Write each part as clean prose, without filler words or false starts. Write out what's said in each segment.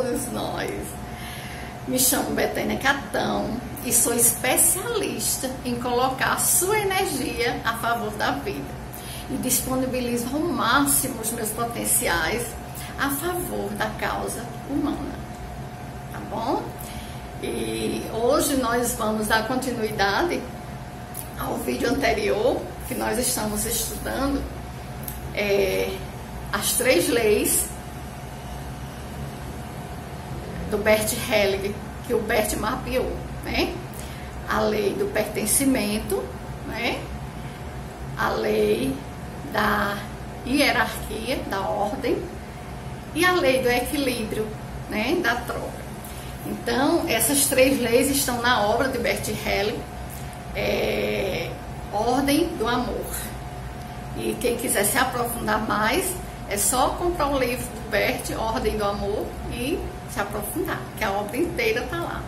todos nós. Me chamo Betânia Catão e sou especialista em colocar a sua energia a favor da vida e disponibilizo ao máximo os meus potenciais a favor da causa humana, tá bom? E hoje nós vamos dar continuidade ao vídeo anterior que nós estamos estudando as 3 leis do Bert Hellinger, que o Bert mapeou, né? A lei do pertencimento, né? A lei da hierarquia, da ordem, e a lei do equilíbrio, né? Da troca. Então, essas 3 leis estão na obra de Bert Hellinger, Ordem do Amor. E quem quiser se aprofundar mais, é só comprar o livro do Bert, Ordem do Amor, e se aprofundar, que a obra inteira está lá.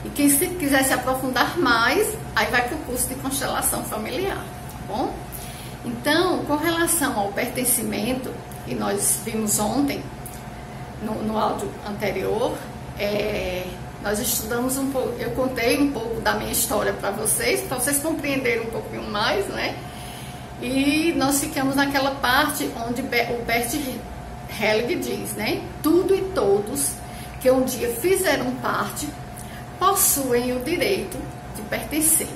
E quem quiser se aprofundar mais, aí vai para o curso de constelação familiar, tá bom? Então, com relação ao pertencimento, e nós vimos ontem, no áudio anterior, nós estudamos um pouco, eu contei um pouco da minha história para vocês compreenderem um pouquinho mais, né? E nós ficamos naquela parte onde o Bert Hellinger diz, né? Tudo e todos que um dia fizeram parte possuem o direito de pertencer.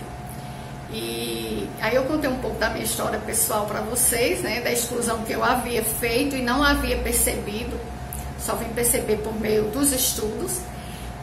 E aí eu contei um pouco da minha história pessoal para vocês, né? Da exclusão que eu havia feito e não havia percebido, só vim perceber por meio dos estudos.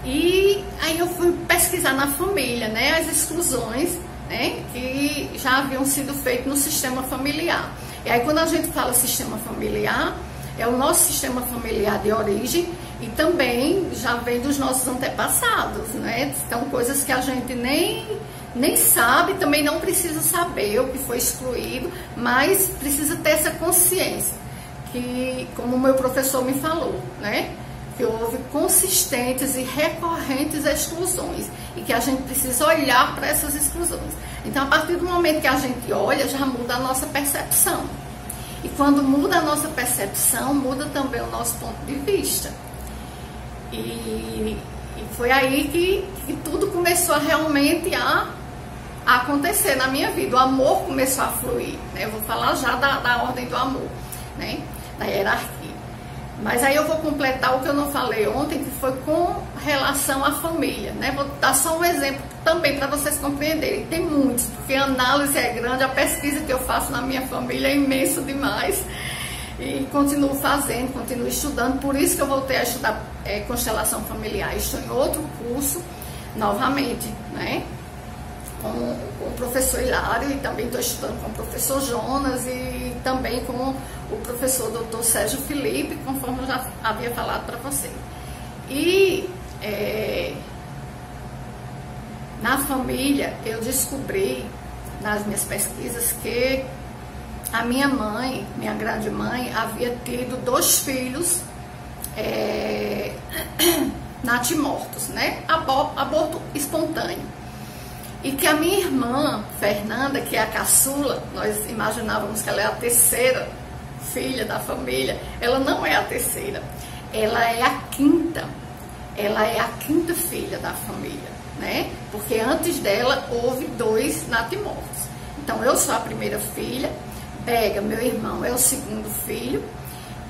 E aí eu fui pesquisar na família, né? As exclusões, né, que já haviam sido feitas no sistema familiar. E aí quando a gente fala sistema familiar, é o nosso sistema familiar de origem e também já vem dos nossos antepassados, né? Então coisas que a gente nem sabe, também não precisa saber o que foi excluído, mas precisa ter essa consciência, que como o meu professor me falou, né? Que houve consistentes e recorrentes exclusões e que a gente precisa olhar para essas exclusões. Então, a partir do momento que a gente olha, já muda a nossa percepção. E quando muda a nossa percepção, muda também o nosso ponto de vista. E foi aí que tudo começou a realmente a acontecer na minha vida. O amor começou a fluir, né? Eu vou falar já da ordem do amor, né? Da hierarquia. Mas aí eu vou completar o que eu não falei ontem, que foi com relação à família, né? Vou dar só um exemplo também para vocês compreenderem. Tem muitos, porque a análise é grande, a pesquisa que eu faço na minha família é imensa demais. E continuo fazendo, continuo estudando, por isso que eu voltei a estudar constelação familiar. Estou em outro curso, novamente, né? Com o professor Hilário, e também estou estudando com o professor Jonas e também com o professor Dr. Sérgio Felipe, conforme eu já havia falado para vocês. E na família eu descobri nas minhas pesquisas que a minha mãe, minha grande mãe, havia tido 2 filhos natimortos, né? Aborto espontâneo. E que a minha irmã, Fernanda, que é a caçula, nós imaginávamos que ela é a 3ª filha da família, ela não é a 3ª, ela é a 5ª, ela é a 5ª filha da família, né? Porque antes dela houve 2 natimortos. Então eu sou a 1ª filha, Bega, meu irmão, é o 2º filho,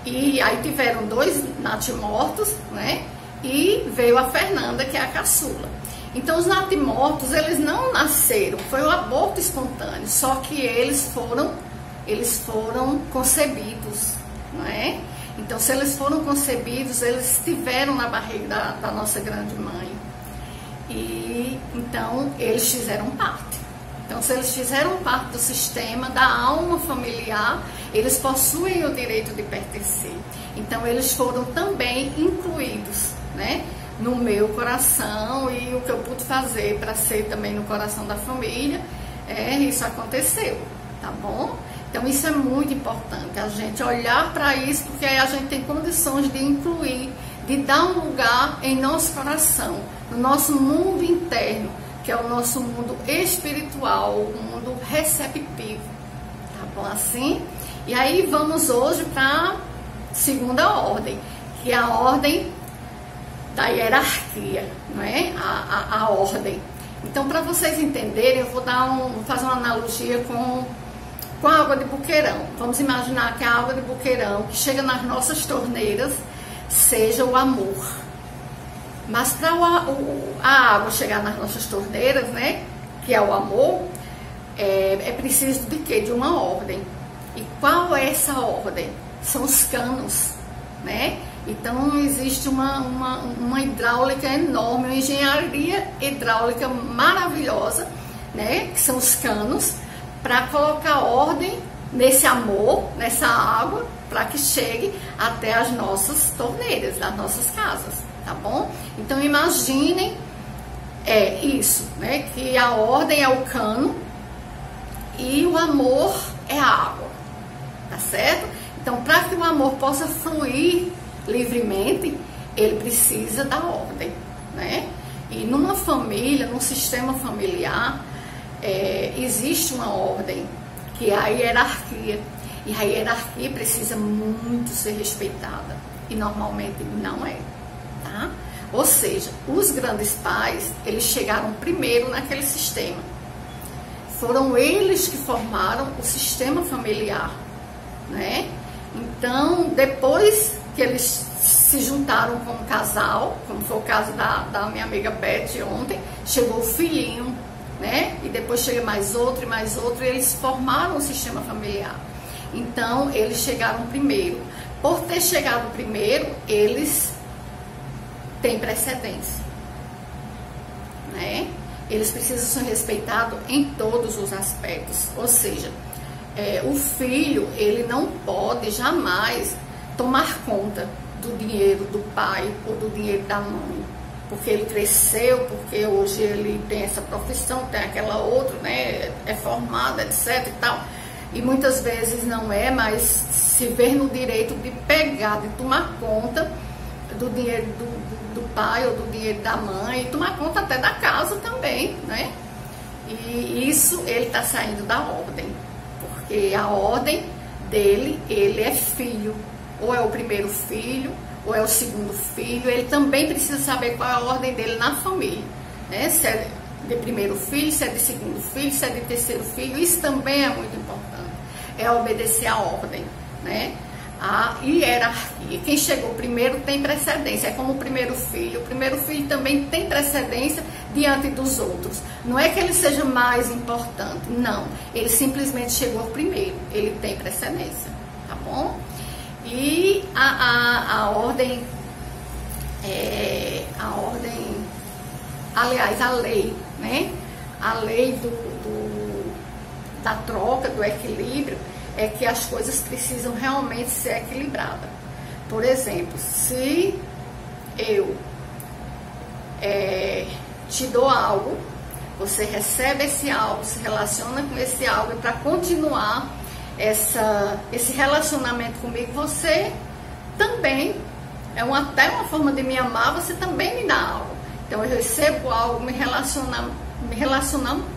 e aí tiveram 2 natimortos, né? E veio a Fernanda, que é a caçula. Então, os natimortos, eles não nasceram, foi um aborto espontâneo, só que eles foram concebidos, não é? Então, se eles foram concebidos, eles estiveram na barriga da nossa grande mãe. E, então, eles fizeram parte. Então, se eles fizeram parte do sistema, da alma familiar, eles possuem o direito de pertencer. Então, eles foram também incluídos, né? No meu coração, e o que eu pude fazer para ser também no coração da família, isso aconteceu, tá bom? Então isso é muito importante, a gente olhar para isso, porque aí a gente tem condições de incluir, de dar um lugar em nosso coração, no nosso mundo interno, que é o nosso mundo espiritual, o mundo receptivo, tá bom assim? E aí vamos hoje para a 2ª ordem, que é a ordem da hierarquia, não é? A ordem. Então, para vocês entenderem, eu vou fazer uma analogia com a água de buqueirão. Vamos imaginar que a água de buqueirão que chega nas nossas torneiras seja o amor. Mas para a água chegar nas nossas torneiras, né, que é o amor, é preciso de quê? De uma ordem. E qual é essa ordem? São os canos, né? Então existe uma hidráulica enorme, uma engenharia hidráulica maravilhosa, né? Que são os canos, para colocar ordem nesse amor, nessa água, para que chegue até as nossas torneiras, das nossas casas, tá bom? Então imaginem isso, né? Que a ordem é o cano e o amor é a água, tá certo? Então, para que o amor possa fluir livremente, ele precisa da ordem, né? E numa família, num sistema familiar, existe uma ordem, que é a hierarquia. E a hierarquia precisa muito ser respeitada. E normalmente não é, tá? Ou seja, os grandes pais, eles chegaram primeiro naquele sistema. Foram eles que formaram o sistema familiar, né? Então, depois que eles se juntaram como casal, como foi o caso da minha amiga Beth ontem, chegou o filhinho, né? E depois chega mais outro, e eles formaram o sistema familiar. Então, eles chegaram primeiro. Por ter chegado primeiro, eles têm precedência, né? Eles precisam ser respeitados em todos os aspectos. Ou seja, o filho, ele não pode jamais tomar conta do dinheiro do pai ou do dinheiro da mãe, porque ele cresceu, porque hoje ele tem essa profissão, tem aquela outra, né? É formado, etc e tal. E muitas vezes não é, mas se vê no direito de pegar, de tomar conta do dinheiro do pai ou do dinheiro da mãe, e tomar conta até da casa também, né? E isso ele está saindo da ordem, porque a ordem dele, ele é filho, ou é o primeiro filho, ou é o segundo filho, ele também precisa saber qual é a ordem dele na família, né? Se é de primeiro filho, se é de segundo filho, se é de terceiro filho, isso também é muito importante, é obedecer a ordem, né? A hierarquia. Quem chegou primeiro tem precedência, é como o primeiro filho também tem precedência diante dos outros. Não é que ele seja mais importante, não, ele simplesmente chegou primeiro, ele tem precedência, tá bom? E a ordem, aliás, a lei, né? A lei da troca, do equilíbrio, é que as coisas precisam realmente ser equilibradas. Por exemplo, se eu te dou algo, você recebe esse algo, se relaciona com esse algo, e para continuar esse relacionamento comigo, você também, até uma forma de me amar, você também me dá algo. Então eu recebo algo, me relacionando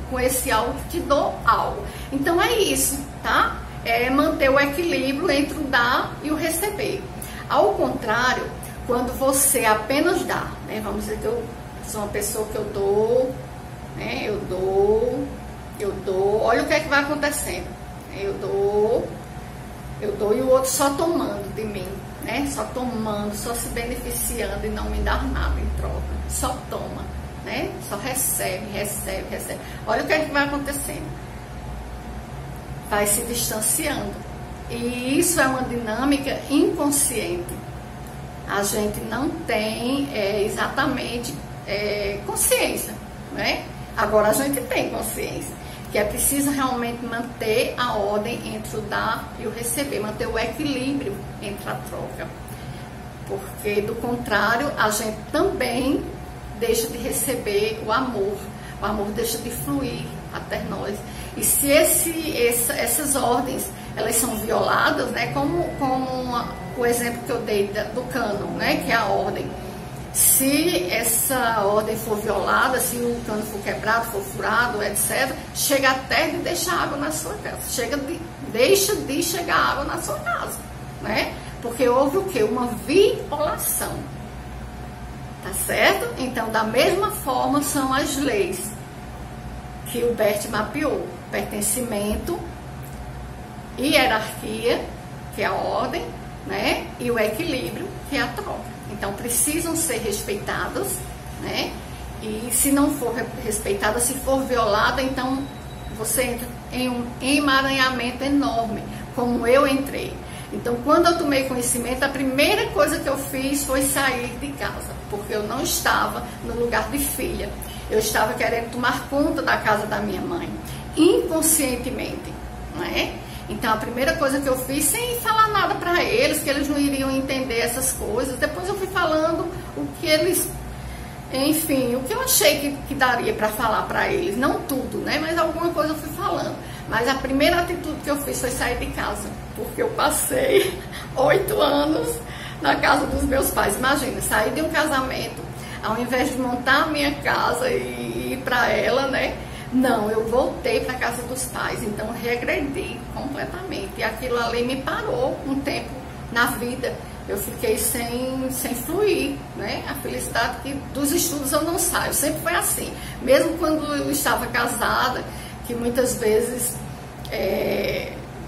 com esse algo, te dou algo. Então é isso, tá? É manter o equilíbrio entre o dar e o receber. Ao contrário, quando você apenas dá, né? Vamos dizer que eu sou uma pessoa que eu dou, né? Eu dou, olha o que é que vai acontecendo. Eu dou e o outro só tomando de mim, né? Só tomando, só se beneficiando e não me dar nada em troca. Só toma, né? Só recebe. Olha o que é que vai acontecendo. Vai se distanciando. E isso é uma dinâmica inconsciente. A gente não tem exatamente consciência, né? Agora a gente tem consciência, que é preciso realmente manter a ordem entre o dar e o receber, manter o equilíbrio entre a troca. Porque, do contrário, a gente também deixa de receber o amor deixa de fluir até nós. E se essas ordens, elas são violadas, né, como o exemplo que eu dei do cânon, né, que é a ordem. Se essa ordem for violada, se o cano for quebrado, for furado, etc., chega até de deixar água na sua casa. Deixa de chegar água na sua casa, né? Porque houve o quê? Uma violação. tá certo? Então, da mesma forma, são as leis que o Bert mapeou: pertencimento, hierarquia, que é a ordem, né? E o equilíbrio, que é a troca. Então, precisam ser respeitadas, né? E se não for respeitada, se for violada, então você entra em um emaranhamento enorme, como eu entrei. Então, quando eu tomei conhecimento, a primeira coisa que eu fiz foi sair de casa, porque eu não estava no lugar de filha. Eu estava querendo tomar conta da casa da minha mãe, inconscientemente, não é? Então, a primeira coisa que eu fiz, sem falar nada para eles, que eles não iriam entender essas coisas, depois eu fui falando o que eles, enfim, o que eu achei que daria para falar para eles. Não tudo, né? Mas alguma coisa eu fui falando. Mas a primeira atitude que eu fiz foi sair de casa, porque eu passei 8 anos na casa dos meus pais. Imagina, sair de um casamento, ao invés de montar a minha casa e ir para ela, né? Não, eu voltei para a casa dos pais, então regredi completamente. E aquilo ali me parou um tempo na vida. Eu fiquei sem fluir, né? A felicidade que dos estudos eu não saio, sempre foi assim. Mesmo quando eu estava casada, que muitas vezes,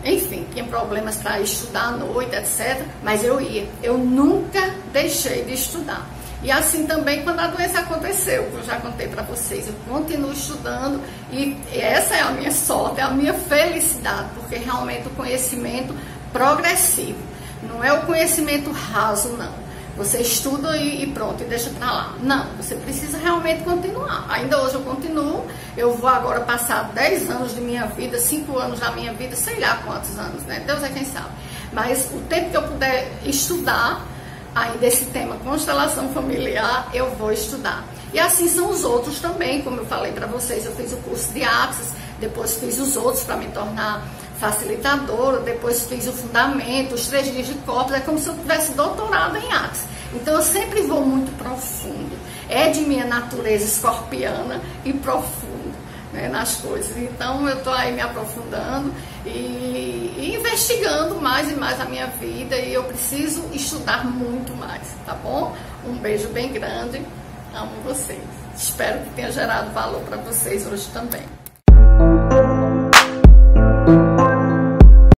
enfim, tinha problemas para estudar à noite, etc. Mas eu ia, eu nunca deixei de estudar. E assim também quando a doença aconteceu, que eu já contei para vocês, eu continuo estudando e essa é a minha sorte, é a minha felicidade, porque realmente o conhecimento progressivo, não é o conhecimento raso, não. Você estuda e pronto, e deixa para lá. Não, você precisa realmente continuar. Ainda hoje eu continuo, eu vou agora passar 10 anos de minha vida, 5 anos da minha vida, sei lá quantos anos, né? Deus é quem sabe. Mas o tempo que eu puder estudar, ainda esse tema constelação familiar, eu vou estudar. E assim são os outros também, como eu falei para vocês, eu fiz o curso de Axis, depois fiz os outros para me tornar facilitadora, depois fiz o fundamento, os 3 dias de corpos, é como se eu tivesse doutorado em Axis. Então eu sempre vou muito profundo, é de minha natureza escorpiana e profundo, né, nas coisas. Então eu estou aí me aprofundando e investigando mais e mais a minha vida, e eu preciso estudar muito mais, tá bom? Um beijo bem grande, amo vocês. Espero que tenha gerado valor para vocês hoje também.